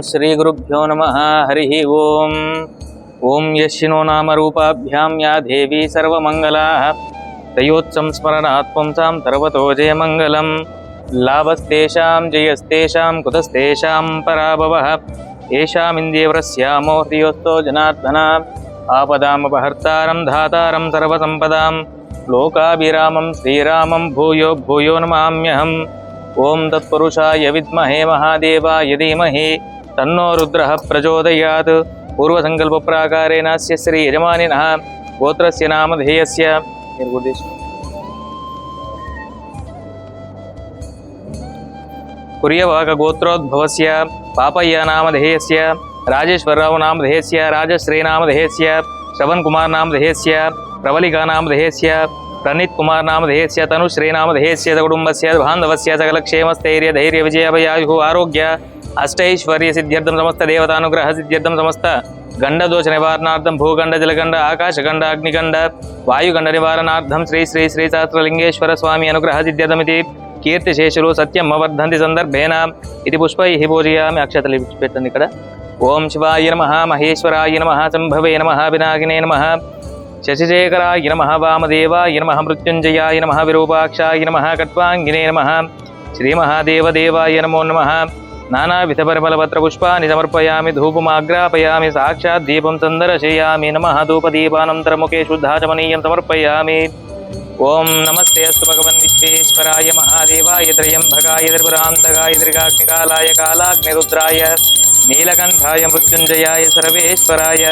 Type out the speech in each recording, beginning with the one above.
श्रीगुरुभ्यो नमः। हरिः ओम्। ओं यशिनो नाम रूपाभ्यां या देवी सर्वमङ्गलाः तयोत्संस्मरणात् पुंसां सर्वतो जयमङ्गलं। लाभस्तेषां जयस्तेषां कुतस्तेषां पराभवः येषामिन्द्रियवरस्यामो हृयोस्तो जनार्दन। आपदामपहर्तारं धातारं सर्वसम्पदां लोकाभिरामं श्रीरामं भूयो भूयो नमाम्यहम्। ओं तत्पुरुषाय विद्महे महादेवाय धीमहि तन्नो रुद्रः प्रचोदयात्। पूर्वसङ्कल्पप्राकारेण अस्य श्री यजमानिनः गोत्रस्य नामधेयस्य कुर्यवाकगोत्रोद्भवस्य पापय्य नामधेयस्य राजेश्वरराव नामधेयस्य राजश्री नामधेयस्य श्रवणकुमार नामधेयस्य प्रवलिका नामधेयस्य प्रणीत कुमार नामधेयस्य तनुश्री नामधेयस्य कुटुम्बस्य बान्धवस्य सकलक्षेमस्थैर्य धैर्य विजयाभयायुः आरोग्य अष्टैश्वर्य सिद्ध्यर्थं समस्त देवतानुग्रह सिद्ध्यर्थं समस्त गंडदोष निवारणार्थं भूगंड जलगंड आकाशगंड अग्निगंड वायुगंड निवारणार्थं श्री श्री श्री सहस्रलिंगेश्वर स्वामी अनुग्रह सिद्ध्यर्थमिति कीर्तिशेषुरु सत्यं वर्धन्ति संदर्भेन इति पुष्पैः पूजयामि। अक्षतले पेट्टंడి ఇక్కడ। ओम शिवाय नमः महेश्वराय नमः शंभवे नमः विनायकिने नमः शशिशेखराय नमः वामदेवाय नमः मृत्युंजयाय नमः विरूपाक्षाय नमः कट्वांगिने नमः श्रीमहादेवदेवाय नमो नमः। नानाविधपरिमलपत्रपुष्पाणि समर्पयामि धूपमाग्रापयामि साक्षात् दीपं सन्दर्शयामि नमः धूपदीपानन्तरमुखे शुद्धाचमनीयं समर्पयामि। ओम नमस्ते अस्तु भगवन् विश्वेश्वराय महादेवाय त्र्यम्बकाय त्रिपुरान्तकाय त्रिकाग्निकालाय कालाग्निरुद्राय नीलकण्ठाय मृत्युञ्जयाय सर्वेश्वराय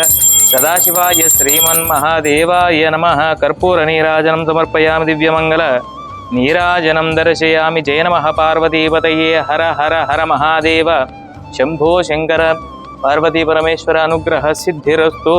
सदाशिवाय श्रीमन्महादेवाय नमः। कर्पूरनीराजनं समर्पयामि दिव्यमङ्गल नीराजनं दर्शयामि। जय नमः पार्वतीपतये हर हर हर महादेव शम्भो शङ्कर। पार्वती परमेश्वर अनुग्रह सिद्धिरस्तु।